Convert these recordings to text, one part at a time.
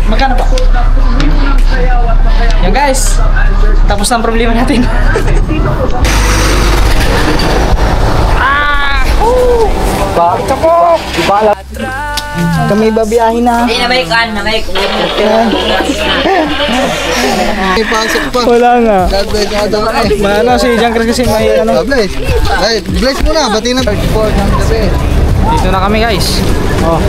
Magkano ba? Yan guys. Tapos na ang problema natin. Bakit ako? Kami babiyahin na. Ay, na-make. Ipasok pa. Wala nga. God bless ka daw eh. Ano si Junkers kasi may ano. God bless. Ay, bless mo na. Bati na. Dito na kami guys. Oh.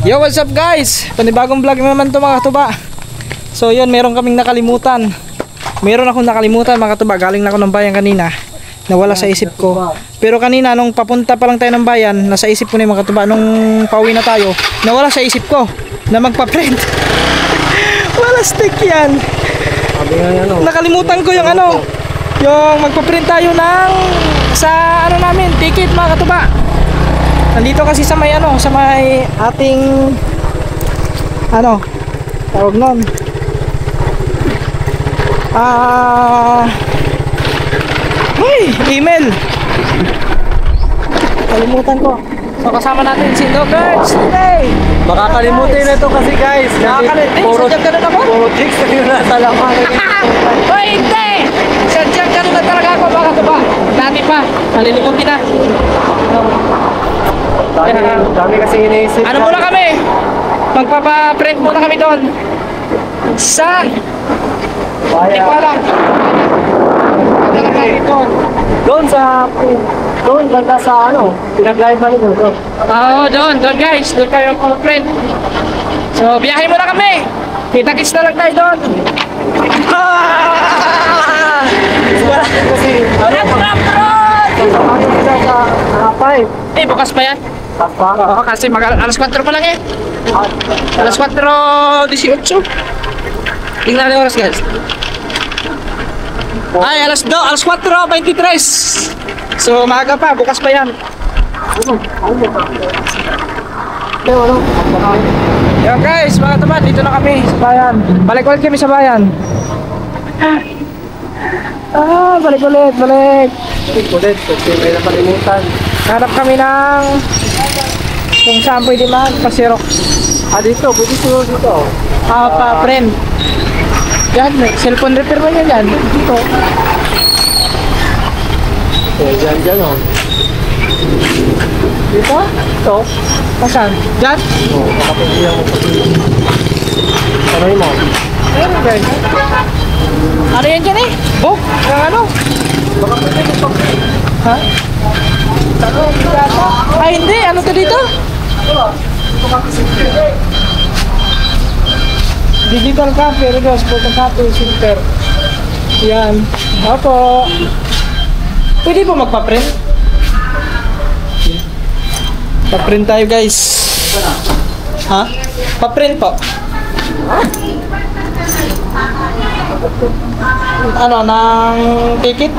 Yo, what's up guys? Panibagong vlog naman to mga katuba. So yun, meron kaming nakalimutan. Meron akong nakalimutan mga katuba. Galing na ako ng bayan kanina. Nawala sa isip ko. Pero kanina nung papunta pa lang tayo ng bayan, nasa isip ko na yung mga katuba. Nung pauwi na tayo, nawala sa isip ko na magpa-print. Wala stick yan. Nakalimutan ko yung ano, yung magpa-print tayo ng sa ano namin, ticket mga katuba. Nandito kasi sa may ano, sa may ating ano, tawag nun, email. Kalimutan ko. So kasama natin si Doggers today. Baka kalimutin na ito kasi guys. Puro sadyak na ako. Puro chicks na yun nasa laman. Hoy, hindi! Sadyak na talaga ako mga katuba. Dati pa, nalilimutin na. Dami kasi iniisip. Ano muna kami? Magpapa-print muna kami doon. Sa hindi ko alam. Doon sa banda sa ano, pinag-live ba nito? Oo, doon guys. Doon kayo mag-print. So, biyahe muna kami. Kita-kits na lang tayo doon. Wala kasi Bukas pa yan? Oo, kasi alas 4 pa lang eh. Alas 4:18. Tingnan natin oras guys. Ay, alas 4:23. So, maaga pa, bukas pa yan. Yan guys, mga taman, dito na kami sa bayan. Balik ulit kami sa bayan. Balik ulit. kasi may nakalimutan. Hanap kami ng kung saan pwede magpa-xerox. Dito, pwede dito. Pa-print. Yan, cellphone repair mo yan dyan. Dito. Dyan o. Dito? Ito? Saan? Dyan? Oo, makapagpilihan mo pa. Ano mo? Ayun guys. Ano yan dyan eh? Book? Yung ano? Ha? Ay hindi, ano to dito? Digital copy, Regos, photocopy, printer. Yan. Opo. Pwede po magpa-print? Pa-print tayo guys. Ha? Pa-print po. Ano, ng ticket?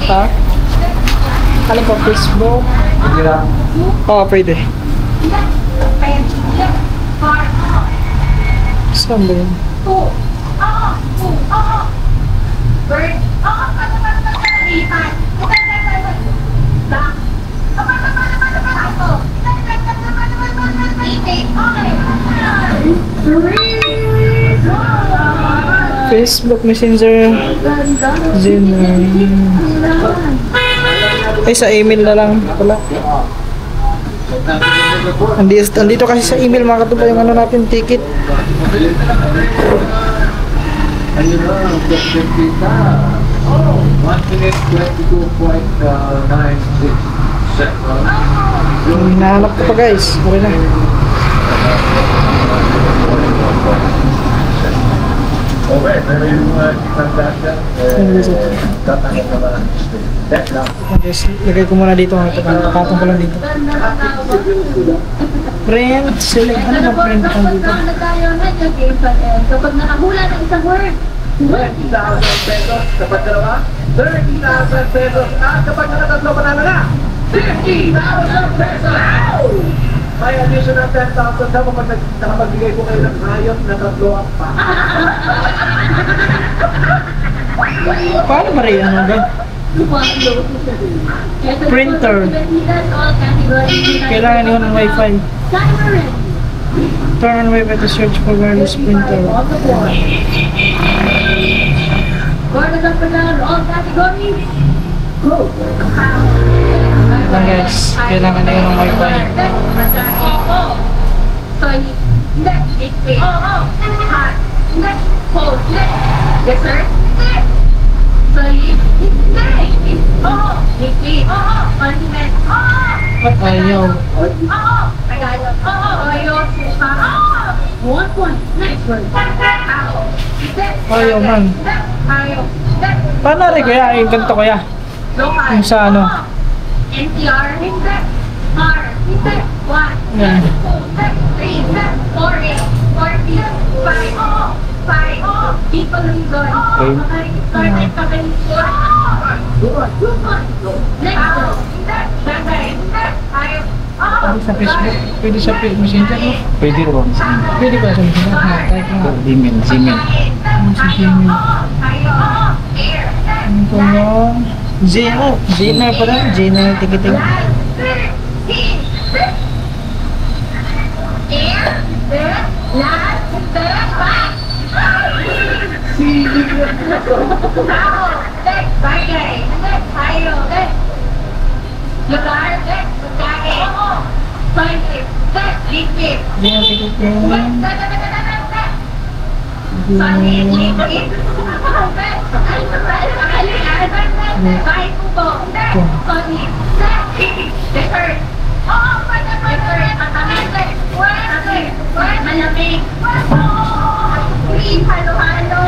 Ha? Ano po, Facebook? Oo, pwede. Saan ba yun? Facebook Messenger, ay sa email na lang pala. Andito kasi sa email mga katuba yung ano natin, ticket. Hinahanap ko pa guys. Okay na. Guys, lagay ko muna dito. Nakatong ko lang dito. Print, select. Ano ba print ko dito? Kapag nakahula ng isang word, 20,000 pesos kapag dalawa, 30,000 pesos at kapag nakatatlo panalo na, 50,000 pesos! may additional 10,000 daw kapag nakapagbigay ko kayo ng hayop na 3 ang pa. Paano ba rin ano ba? Printer. Kailangan nyo ng wifi. Turn on wifi to search for wireless printer. Lang guys, kailangan nyo ng wifi. Yes, sir. Ba't ayaw? Ayaw man. Paano rin kaya? Yung ganito kaya? Yung sa ano? NCR, R, 1, Yan. 3, 4, 5, 5, people reason. Pwede sa Facebook? Pwede sa Messenger mo? Pwede rin. Pwede ba sa Messenger? Type mo. Gmail. Ano sa Gmail? Ano ko yun? Gmail pa rin? Gmail tikiting. Gmail tikiting. Malamig. Halo-halo.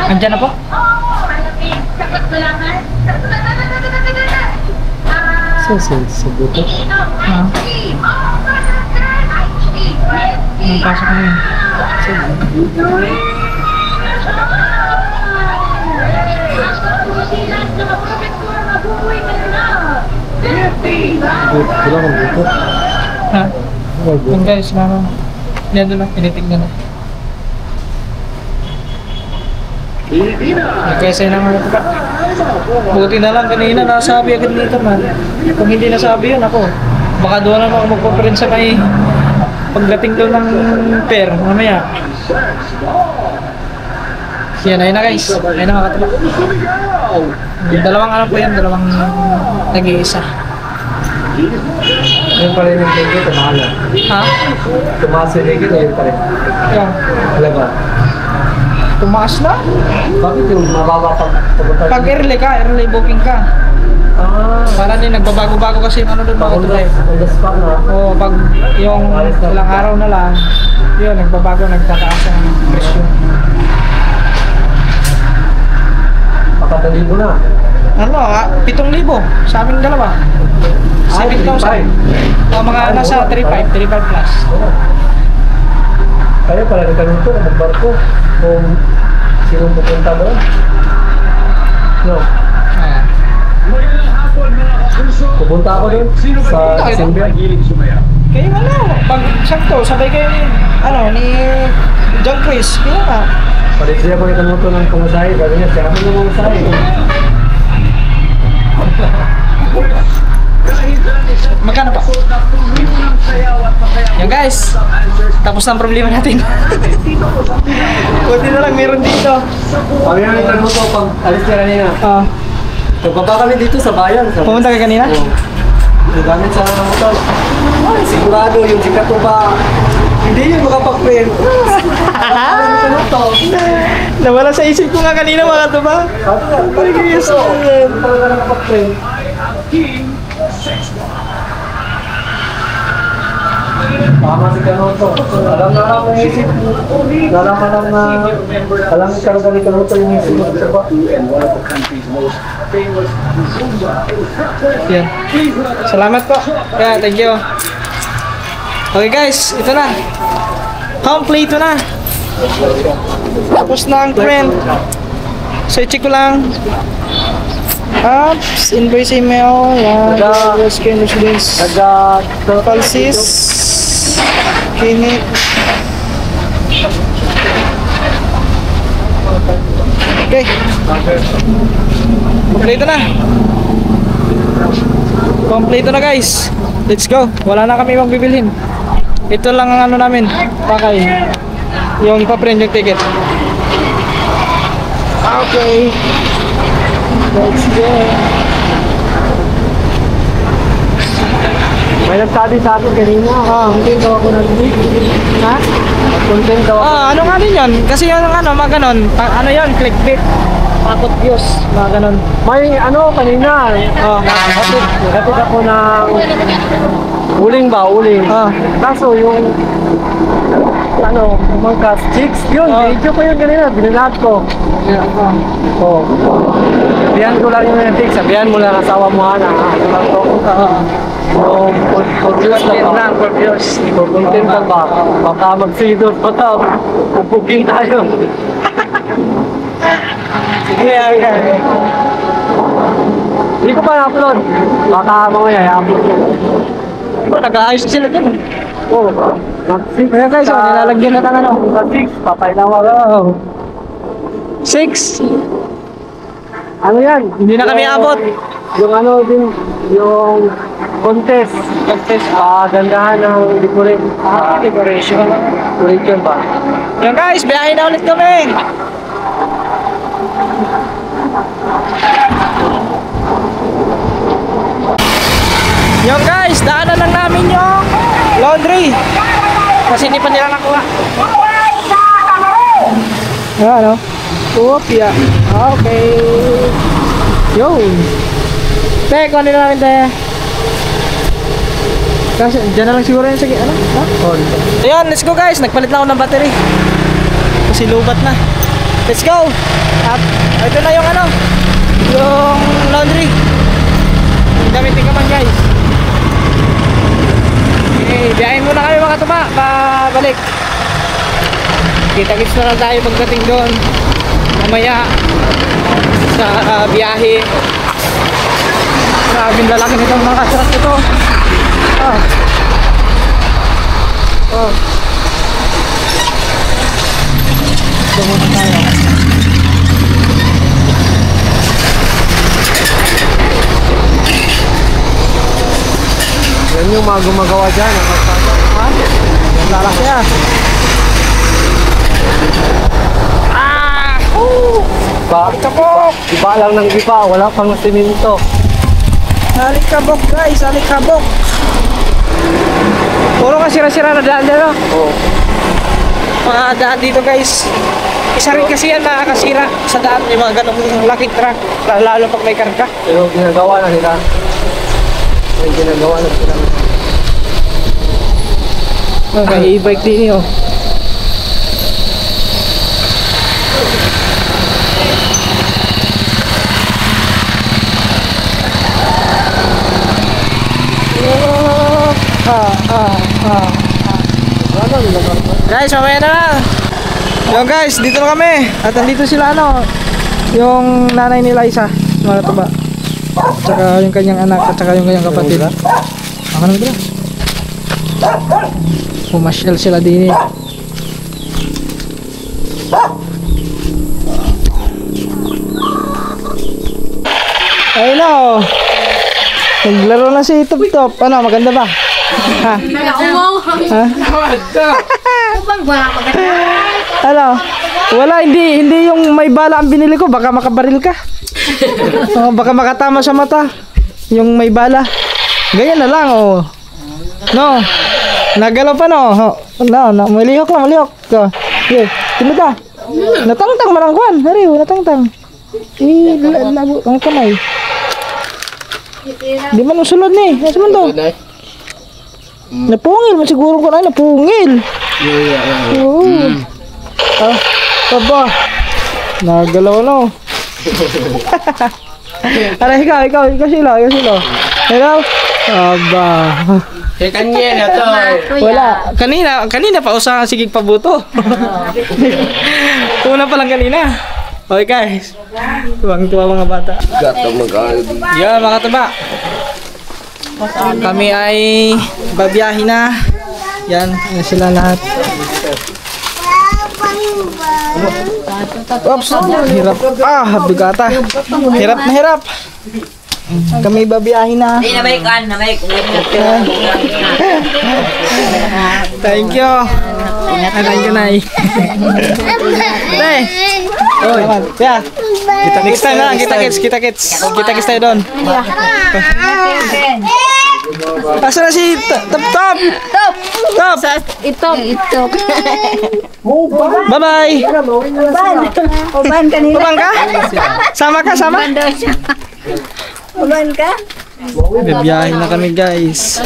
Andyan na po? Malamig. Sagot ko lang ha. Sabuto. Pasok na yun. Wala kang dito. Ha? Yun guys, yan doon lang, tinitignan na. Nagkesa na mga ito. Buti na lang kanina nasabi agad dito man. Kung hindi nasabi yun ako, baka doon naman ako magpaprint sa may pagdating doon ng pair mamaya. Yan, ayun na guys. Ayun na mga katula. Dalawang ano po yan, dalawang nag-iisa. Yung pa rin yung tingin, tumakas na. Ha? Tumakas yung tingin, ayun pa rin. Yan. Alam ba? Tumaas na? Bakit yung mababa pag Pag early booking ka. Para din nagbabago-bago kasi yung ano doon mga katula eh. On the spot na. Oo, pag yung ilang araw na lang, yun, nagbabago, nagtataas ang presyo. Pakatalibo na. Ano, 7,000 sa aming dalawa. 7,000. O, mga nasa 3,500, 3,500 plus. Kaya pala rin kami ito, magbarko. Kung sinong pupunta doon. No. Ah. Pupunta ako doon sa Simbia. Kayo ano, pag sakto, sabay kayo ni, John Chris, kaya ka. Palit siya ko yung kanuto ng pamasahe. Sabi niya, siya kami ng pamasahe. Magkano pa? Yan guys, tapos na ang problema natin. Buti na lang meron dito. Kami namin kanuto pag alis niya kanina. Nagbaba kami dito sa bayan. Pumunta ka kanina? Nagamit sa motor. Ay, sigurado yung sikat ko ba? Hindi yun makapag-print. Nawala sa isip ko nga kanina mga to ba? Ay, yes. Talaga nakapag-print. Tama si Kanuto. Alam na lang yung isip. Alam ni Karuga ni Kanuto yung isip. Yan. Salamat po. Yeah, thank you. Okay guys, ito na. Complete na. Tapos na ang print. So i-check ko lang. Apps, invoice email, yan. Scan residence. Falsis. Kinit. Okay. Kompleto na. Kompleto na guys. Let's go. Wala na kami magbibilhin. Ito lang ang ano namin. Pakay. Yung pa-print yung ticket. Okay. Let's go. May nagsabi sa akin kanina. Content daw ako nag-click. Ha? Content daw ako. Ano nga din yun? Kasi yung ano, mga ganon. Ano yun? Clickbait. Pakot views. Mga ganon. May ano kanina. Nagatid ako ng uling ba? Uling. Kaso yung ano, mga cast chicks. Yun, video ko yun kanina. Binilag ko. Sabihan ko lang yung natik. Sabihan mo lang asawa mo Hana. Ano lang to? For views lang. For views. For content lang ba? Baka mag-feedot. Baka pupuking tayo. Sige, okay. Hindi ko pa na-upload. Baka mamaya i-upload ko. Nag-aayos sila dyan. Oo. Kaya guys, nilalagyan na tayo ano. Nag-6. Papay na wala. 6. Ano yan? Hindi na kami abot. Yung ano din, yung contest. Gandahan ng decoration. Decoration. Decoration ba? Yan guys, biyahe na ulit kami. Yan guys, daanan lang namin yung laundry. Kasi hindi pa nila nakuha. Ano? Kopya. Okay. Yo. Te, kunin na namin te. Kasi dyan na lang siguro yun. Sige, ano? Ha? Ayan, let's go guys. Nagpalit na ako ng battery. Kasi lubat na. Let's go. At ito na yung ano, yung laundry. Gamitin ka man guys. Okay, biyahin muna kami mga tuba. Pabalik. Kita-kits na lang tayo pagdating doon. Mamaya sa biyahe. Maraming lalaki nitong mga truck ito. Ito muna tayo. Yan yung mga gumagawa dyan. Ang lalaki ah. Alikabok! Iba lang ng iba. Wala pang siminto. Alikabok guys, alikabok! Puro ka sira-sira na daan dito. Oo. Mga daan dito guys. Isa rin kasi yan nakakasira sa daan. Yung mga ganong laking truck. Lalo pag may karga. Pero ginagawa na nila. May ginagawa na sila. Okay, e-bike din yun. Guys, mamaya na lang. Yo guys, dito na kami. At nandito sila ano, yung nanay ni Liza, mga tuba. At saka yung kanyang anak, at saka yung kanyang kapatid. Ako na bro. Pumasyal sila din eh. Ayun na oh. Naglaro na si Top Top. Ano, maganda ba? Ha? Ha? Ano? Wala, hindi yung may bala ang binili ko. Baka makabaril ka. Baka makatama sa mata. Yung may bala. Ganyan na lang oh. No. Nagalaw pa no. No, malihok na, malihok. Okay. Tinuda. Natangtang marangkwan. Hariw, natangtang. Labo ang kamay. Di man usulod ni. Asa man to? Napungil man siguro ko na napungil. Oo. Aba. Nagalaw no. Aray ikaw sila. Ikaw? Aba. Kanya na to. Wala. Kanina pa usahan sigig pabuto. Una pa lang kanina. Okay guys. Tuwang-tuwa mga bata. Yan mga katuba. Kami ay babiyahin na. Yan sila lahat. Oops, hirap. Bigata. Hirap na hirap. Kami babiyahin na. Thank you. Thank you, Nay. Nay. Oh, naman. Yeah. Next time na lang, kita-kits tayo doon. Asa na si Top? Ito. Bye-bye. Uban kanina. Uban ka? Sama ka, sama? Uban ka? Bibiyahin na kami guys.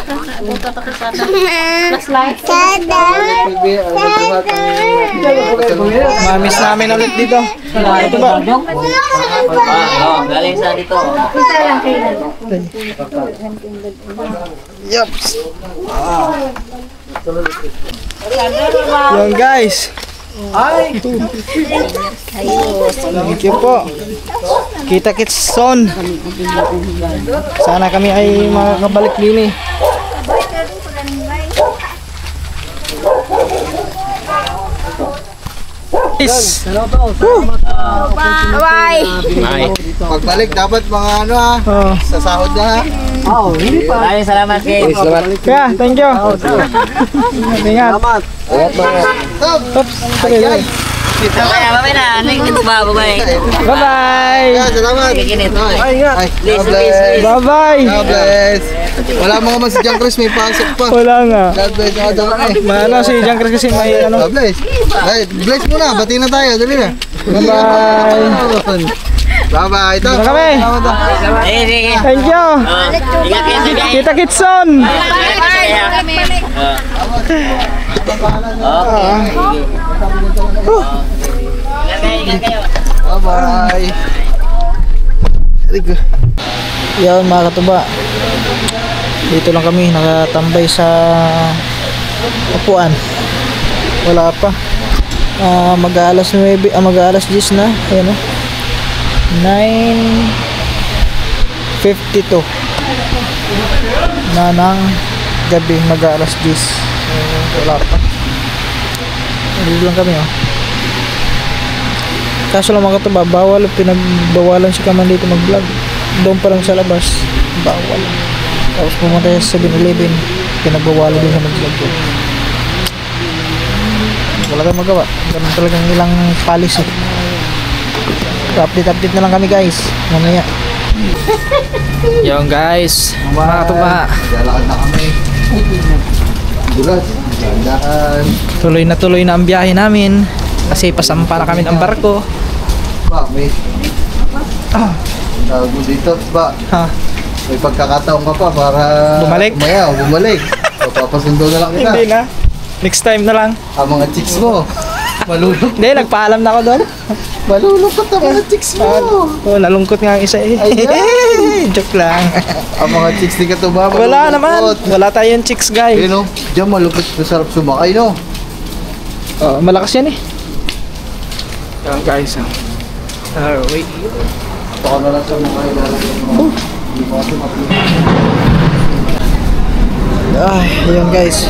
Mamiss namin ulit dito. Ito ba? Galing sa dito. Yups. Yan guys. Thank you po. Kita-kits soon. Sana kami ay makakabalik din eh. Peace. Bye. Pagbalik dapat mga ano sa sahod na Maraming salamat kay. Yeah, thank you. Ingat. Oops. Sorry. Babay na. Bye. Bye-bye. Salamat. Please. Bye-bye. God bless. Wala mga man si John Chris, may pasok pa. Wala nga. God bless. Mano si John Chris kasi may ano. God bless. Ay, bless muna. Bati na tayo. Dali na. Bye-bye. Bye-bye. Ito. Dito kami. Sige. Thank you. Ingat kayo sa biyahe. Kita-kits soon. Ingat kayo. Bye-bye. Yan mga katuba. Dito lang kami nakatambay sa upuan. Wala pa. Mag-aalas 9, mag-aalas 10 na. Ayan o. 9:52 na ng gabi, mag-aalas 10. Wala pa. Dito lang kami o. Kaso lang mga katuba, bawal, pinagbawalan si Kaman dito mag-vlog. Doon pa lang sa labas, bawal. Tapos pumunta sa 7-Eleven, pinagbawalan din sa mag-vlog doon. Wala tayong magawa. Ganun talagang ilang policy. Update na lang kami guys. Mamaya. Yung guys, mga katuba. Lalakad na kami. Bulas. Dandahan. Tuloy na ang biyahe namin. Kasi pasampa na kami ng barko. Ba, may tago dito ba? Ha? May pagkakataon ka pa para Bumalik? Bumalik. So, papasundo na lang kita. Hindi na. Next time na lang. Ang mga chicks mo. Malulok. Hindi, nagpaalam na ako doon. Malulukot ang mga chicks mo. Oh, nalungkot nga ang isa eh. Joke lang. Ang mga chicks di ka to ba? Wala naman. Malulukot. Wala tayong chicks guys. You know, diyan malupit, masarap sumakay, no? Oh, malakas yan eh. Yan guys. Wait. Baka na lang sa mga ilalagay mo. Hindi ko kasi Ay, ayun guys.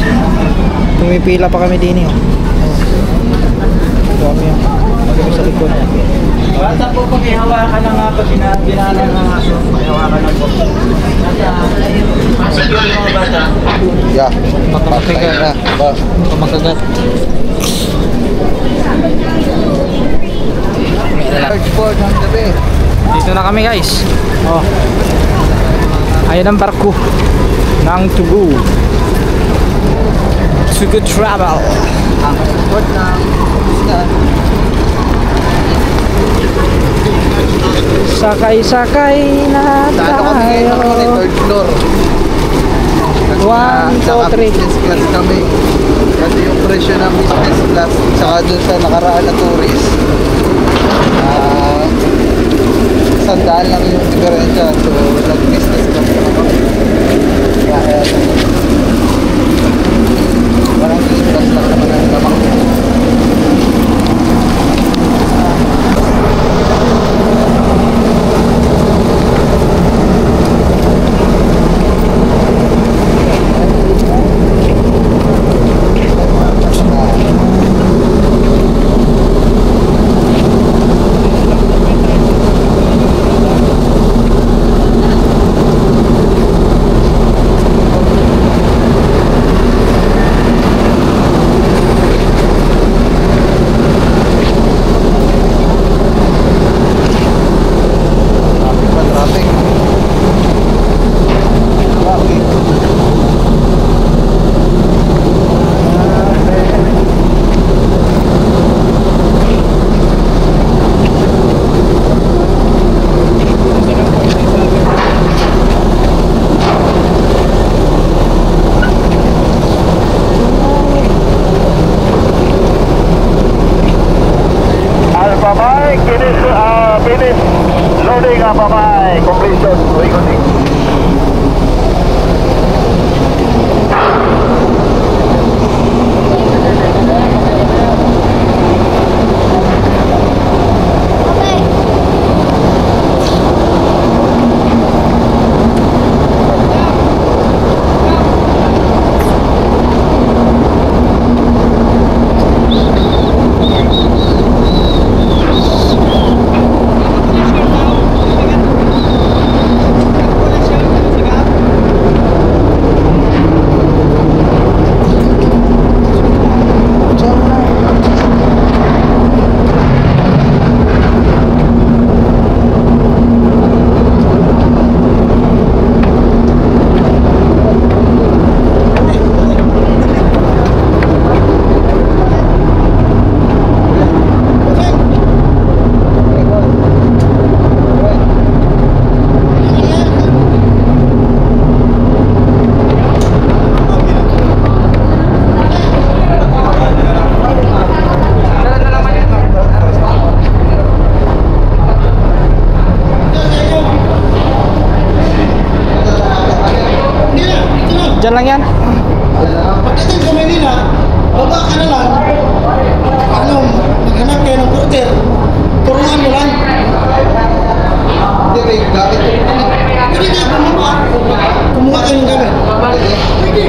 Pumipila pa kami din eh. Ito kami yun. Kami sa likod. Basta po pag ihawakan na nga pag binalan ng aso, ihawakan na po. Masig yun mga bata. Yeah. Patay na. Ba? Pamakagat. Third ng gabi. Dito na kami guys. Oh. Ayun ang barko ng Tugu. Tugu Travel. Ang third ng isda. Sakay na Sa ano kami ngayon tayo. kami, third floor. 1, 2, 3. Business class kami. Kasi yung presyo ng business class, saka dun sa nakaraan na tourist, sandaan lang yung diferensya. So, nag-business class na kami. Kaya, parang business class lang naman ang lamang. Diyan lang yan? Pagdating sa Manila, baba ka na lang. Ano, maghanap kayo ng porter. Turuan mo lang. Hindi, may gamit ko rin. Pwede kayo bumaba. Kumuha kayo ng gamit. Pwede.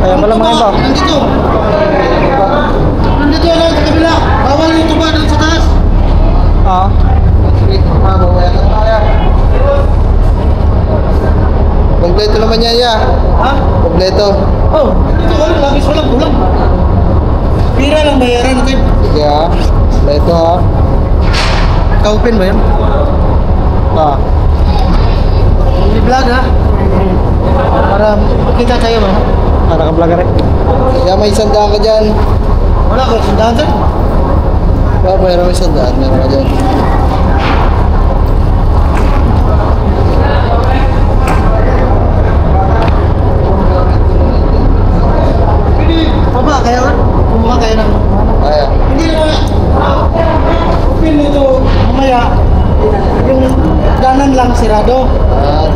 Ayan pala mga iba. Nandito. Nandito lang sa kabila. Bawal yung tuba doon sa taas. Oo. Mamaya ka tayo. Kompleto naman yan, ya. Ha? Kompleto. Oh, dito wala. Labis walang kulang. Pira lang bayaran natin. Sige ha. Kompleto ha. Ka-open ba yan? Ah. I-vlog ha? Para makita tayo ba? Para ka vlogger eh. Kaya may sandaan ka dyan. Wala ko, sundahan sir. Mayroon may sandaan. Meron ka dyan. Baba, kaya ka? Kumuha kayo ng... Kaya. Hindi naman. Open mo ito mamaya. Yung danan lang sirado. Ah.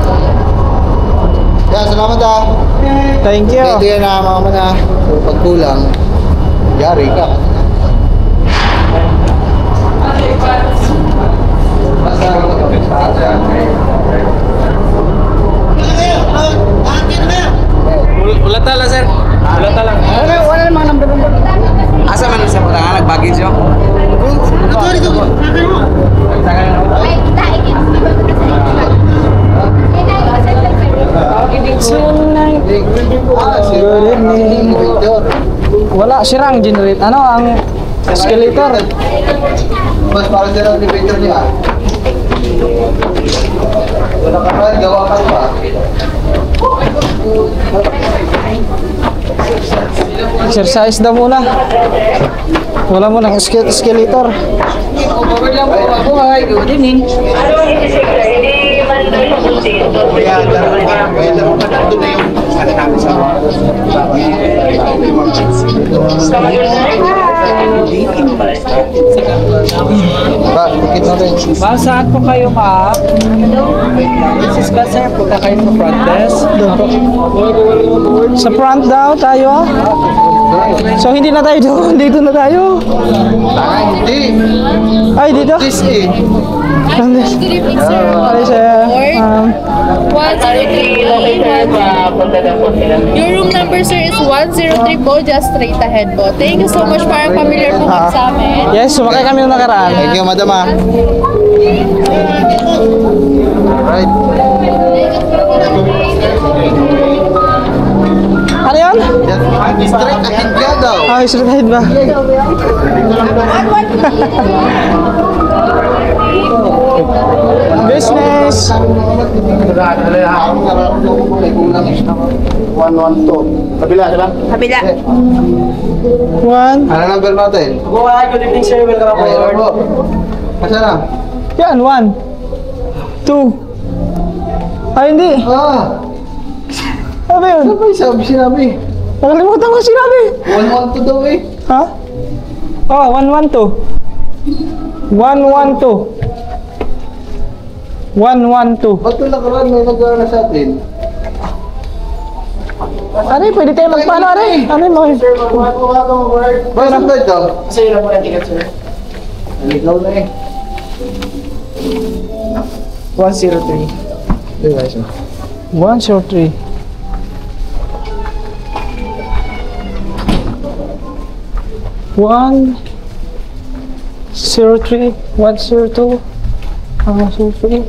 Kaya salamat ha. Thank you. Ito yan ha, mga mana. So, pag kulang, yari ka. Wala tala, sir. Wala tala. Wala namang number. Asa man sa mga nag-baggage yo? Ito, ito. Sabi mo. Ay, dahil Good evening. Wala, sirang generate. Ano ang escalator? Mas para dyan ang elevator niya. Wala ka pa, gawa ka pa. Exercise daw muna. Wala mo ng escalator. Good evening. Kaya doon na yung ano namin sa ba, bukit na rin. Ma'am, saan po kayo ka? This is ka, sir. Punta kayo sa front desk. Sa front daw tayo. So hindi na tayo doon, dito na tayo. Hindi. Ay, dito. This eh. Good evening, sir. Ay, sir. 103. Your room number, sir, is 103 po. Just straight ahead po. Thank you so much. Parang familiar po kayo sa amin. Yes, sumakay kami nung nakaraan. Thank you, madam ah. Alright. Ano yun? Straight ahead ka daw. Ay, straight ahead ba? Business. 112. Kabila, diba? Kabila. One. Ano number natin? Good evening, sir. Welcome Mayroon po. Asa na? Yan, 1. 2. Ay, hindi. Ah! Ano ba yun? Ano ba yung sinabi? Nakalimutan ko sinabi. 112 daw eh. Ha? Oh, 112. 112. 112. Ba't yung nakaraan may nag-aaral na sa atin? Ano pwede tayo magpaano, ano Ano mo? Bakit ang bed daw? Sa'yo lang po ng ticket, sir. Naligaw na eh. 103. 103. One 03 102 103.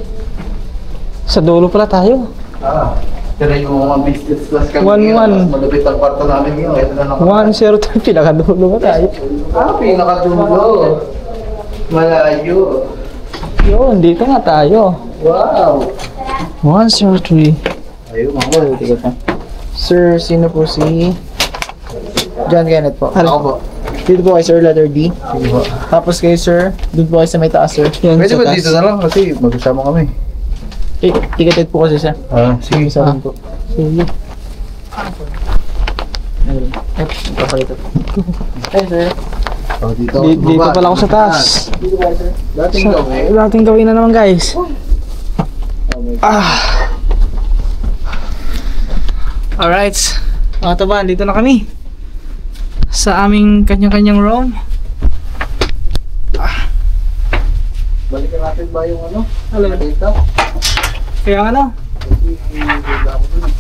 Sa dulo pala tayo. Ah. Pero yung mga business class kami 1-1. malapit ang kwarto namin yun. Ito na 103 pinakadulo ba tayo? Ah, pinakadulo. Malayo. Yun, dito nga tayo. Wow. 103. Ayun, mga tigat na. Sir, sino po si John Kenneth po? Ano? Ako po. Dito po kayo, sir, letter D. Sige po. Tapos kayo, sir, doon po kayo sa may taas, sir. Yan, Pwede sa ba taas. dito na lang kasi magkasama kami. Ticketed po kasi, sir. Ah, sige. Sa amin po. Sige. Ayun. Ay, papalitan. Ay, sir. Oh, dito. Dito baba. pala ako sa taas. Dito ba, sir? Dating gawin. Dating gawin na naman, guys. Alright. Mga tuba, dito na kami. Sa aming kanya-kanyang room. Balikan natin ba yung ano? Alin? Dito? Kaya ano? Kasi hindi ako dun.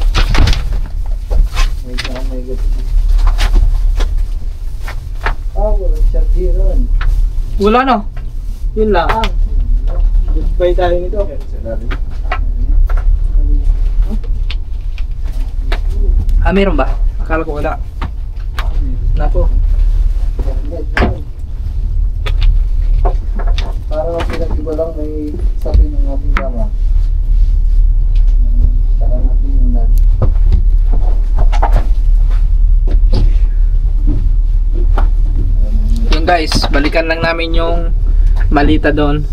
May gabi. Walang chargeran. Wala no? Yun lang. Goodbye tayo nito. Meron ba? Akala ko wala. Nako. Para pinag-iba lang may sabi ng ating kama. Saka natin yung nan. Yun guys, balikan lang namin yung malita doon.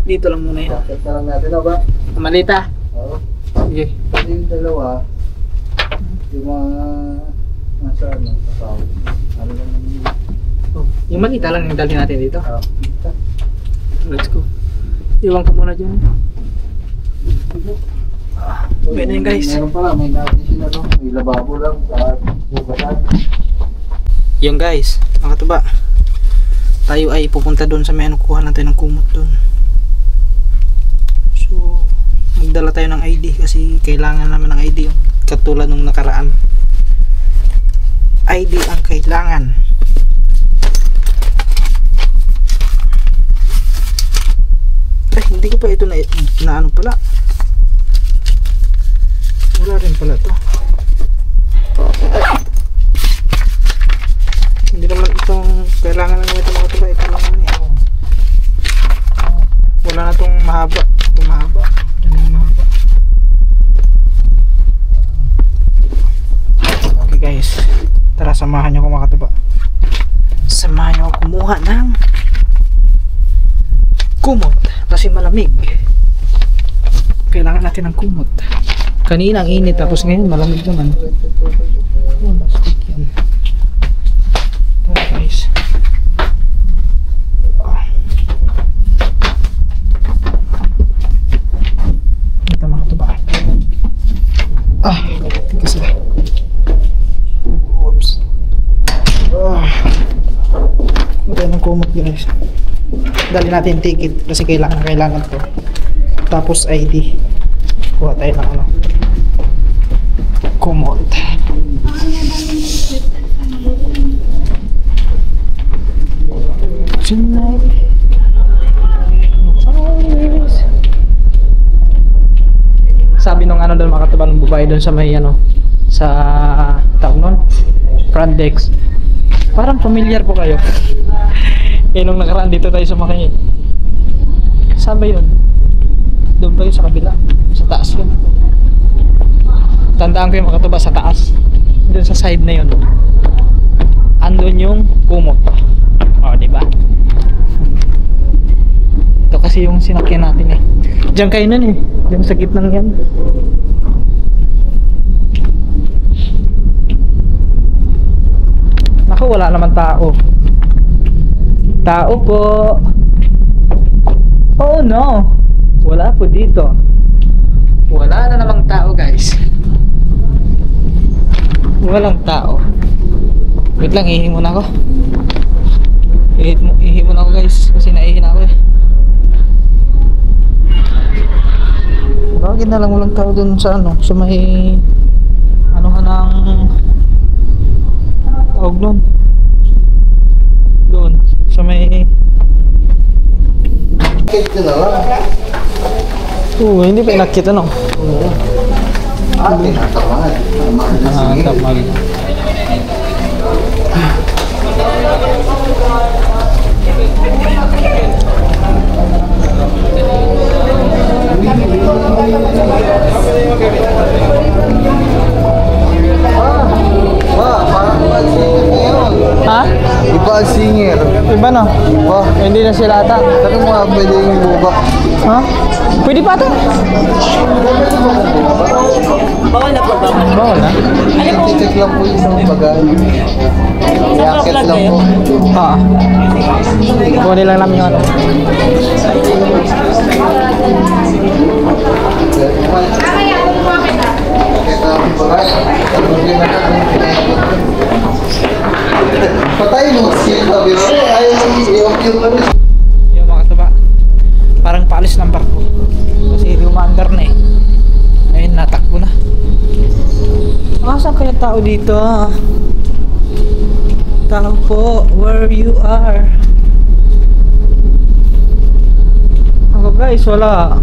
Dito lang muna yun. Bakit na lang natin o ba? Malita. Oo. Sige. Kasi yung dalawa, yung mga nasa ano, sa tao. Ano lang naman yun. Yung malita lang yung dalhin natin dito. Kita. Let's go. Iwan ko muna dyan. Pwede yun guys. Meron pala, may natin na to. May lababo lang sa bukasan. Yung guys, mga tuba. Tayo ay pupunta doon sa may ano, kuha natin ng kumot doon. So, magdala tayo ng ID kasi kailangan naman ng ID yung katulad nung nakaraan. ID ang kailangan. Hindi ko pa ito na ano pala. Wala rin pala to. Hindi naman itong kailangan lang ito mga tuba. Ito lang naman eh. Wala na itong mahaba. Ito mahaba. Yan yung mahaba. Okay guys, tara samahan nyo ako mga tuba. Samahan nyo ako kumuha ng kumot kasi malamig. Kailangan natin ng kumot. Kanina ang init tapos ngayon malamig naman. Oh, plastic yan. Tara guys. Ito mga tuba. Kasi oops. Ito ng kumot guys. Dali natin ticket kasi kailangan to. Tapos ID. Kuha tayo ng ano. Kumot. Tonight. Always. Sabi nung ano doon mga katuban ng babae doon sa may ano sa tawag nun front desk. Parang familiar po kayo. Nung nakaraan dito tayo sa Makay. Saan ba yun? Doon pa yun sa kabila. Sa taas yun. Tandaan ko yung makatuba sa taas. Doon sa side na yun. Andun yung kumot. O, diba? Ito kasi yung sinakyan natin eh. Diyan kayo nun eh. Diyan sa gitnang yan. Naku, wala naman tao. Tao po. Oh no. Wala po dito. Wala na namang tao guys. Walang tao. Wait lang, ihi muna ako. Ihi muna ako guys. Kasi naihi na ako eh. Bakit na lang walang tao dun sa ano. Sa may ano ka ng tawag nun. Doon. Sa may Ito na lang. hindi pa inakit ano. Tinatawagan. Tamag. Parang iba ang singer ngayon. Ha? Iba ang singer. Iba no? Iba. Hindi na sila ata. Tanong mo nga pwede yung bubak. Ha? Pwede pa ito? Bawal na. I-check lang po yung bagay. I-akit lang po. Ha. Kunin lang namin yung ano. Kaya kung bakit Alright. Patay mo sila, biro. Ayaw mo i-off-yung ano. Yung mga katuba, parang paalis ng barko kasi umaandar na eh. Ayun, natakbo na. Saan kaya tao dito? Tao po, where you are? Ako guys, wala.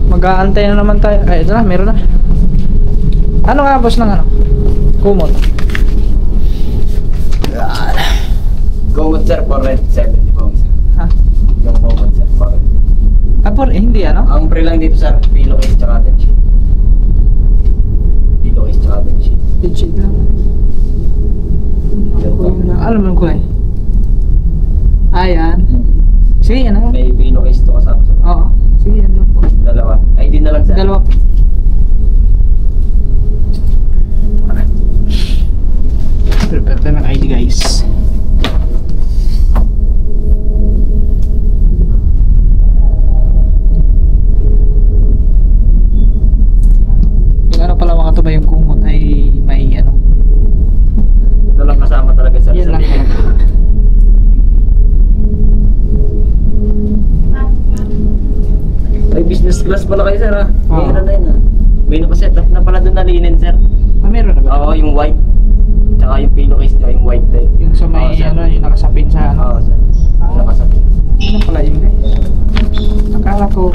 Mag-aantay na naman tayo. Ay, ito na, meron na. Ano nga boss ng ano? Kumot. Gomot sir, 470 po isa. Ha? Yung gomot sir, 4. Kapor, eh, hindi ano? Ang pre lang dito sir, pillowcase tsaka bedsheet. Pillowcase tsaka bedsheet. Bedsheet lang. Alam mo yung kulay? Ayan. Sige, yan lang. May pillowcase to kasama sir. Oo. Sige, yan lang po. Dalawa. Ay, di na lang sir. Dalawa po. Prepare tayo ng ID guys. Yung ano pala mga tuba yung kumot ay may ano. Ito lang kasama talaga sir. Yan sa lang. bilog. Ay, business class pala kayo sir ha. Oo. Meron na yun ha. May nakaset up na pala doon na linen sir. Ah, meron na ba? Oo, yung white. Tsaka yung pillowcase nyo, yung white din. Yung sa may Oo, sir. ano, yung nakasapin sa ano. Oo sir. Nakasapin. Ano pala yun eh? Akala ko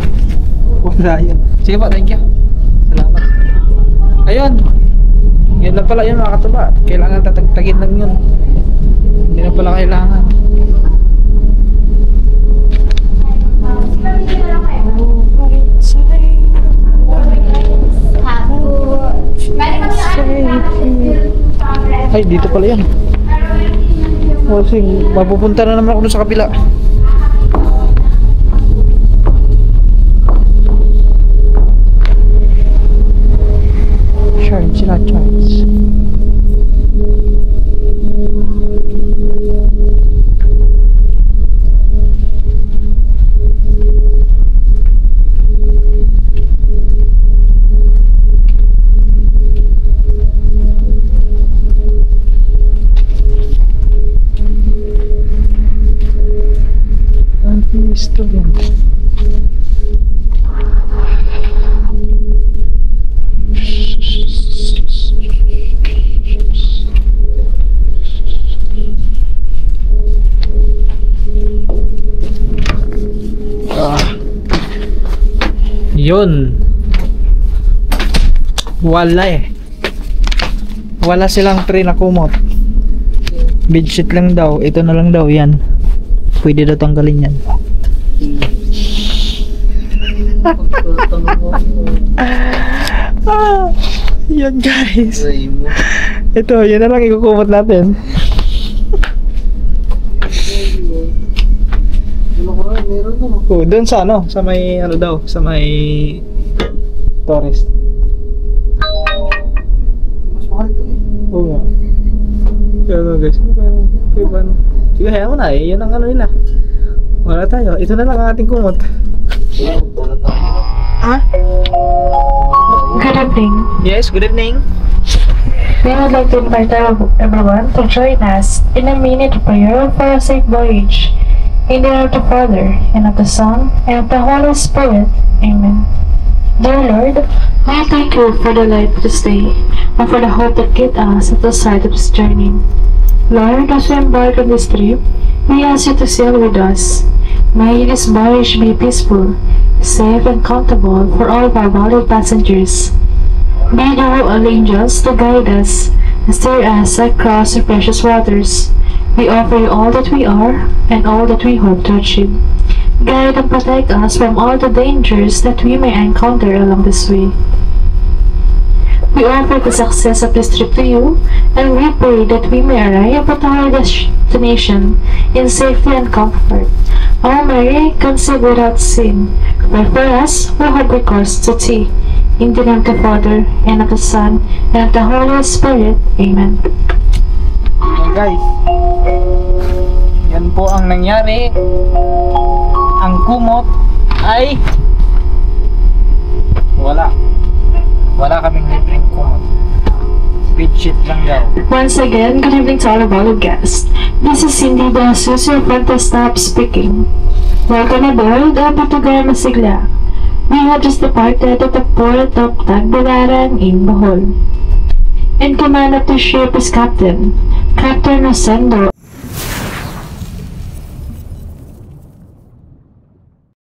wala yun. Sige po, thank you. Salamat. Ayun. Yun lang pala yun mga katuba. Kailangan tatagtagin lang yun. Hindi na pala kailangan. Ay, dito pala yan. Kasi mapupunta na naman ako dun sa kabila. Charge sila, charge. Listo yan. Yun. Wala eh. Wala silang pre na kumot. Bedsheet lang daw. Ito na lang daw yan. Pwede daw tanggalin yan. Yan guys. Ito, yan na lang ikukumot natin. Oh, doon sa ano, sa may ano daw, sa may Torres. Mas mahal ito eh. Oo nga. Kaya nga guys, kaya ba ano? Sige, hayaan mo na eh, yan ang ano nila. Wala tayo, ito na lang ang ating kumot. Ha? Good evening. Yes, good evening. We would like to invite everyone to join us in a minute prayer for a safe voyage. In the name of the Father, and of the Son, and of the Holy Spirit. Amen. Dear Lord, we thank you for the light of this day, and for the hope that gives us at the start of this journey. Lord, as we embark on this trip, we ask you to sail with us. May this voyage be peaceful, safe and comfortable for all of our valued passengers. Be the all angels to guide us and steer us across the precious waters. We offer you all that we are and all that we hope to achieve. Guide and protect us from all the dangers that we may encounter along this way. We offer the success of this trip to you, and we pray that we may arrive at our destination in safety and comfort. O Mary, conceived without sin, pray for us who have recourse to thee. In the name of the Father, and of the Son, and of the Holy Spirit. Amen. Ayan guys, yan po ang nangyari. Ang kumot ay wala. Wala kaming libreng kumot. Bedsheet lang daw. Once again, good evening to all of our guests. This is Cindy the Suso Fantastab speaking. Welcome aboard ang Patugar Masigla. We have just departed at the port of Tagbilaran in Bohol. In command of the ship is Captain Rosendo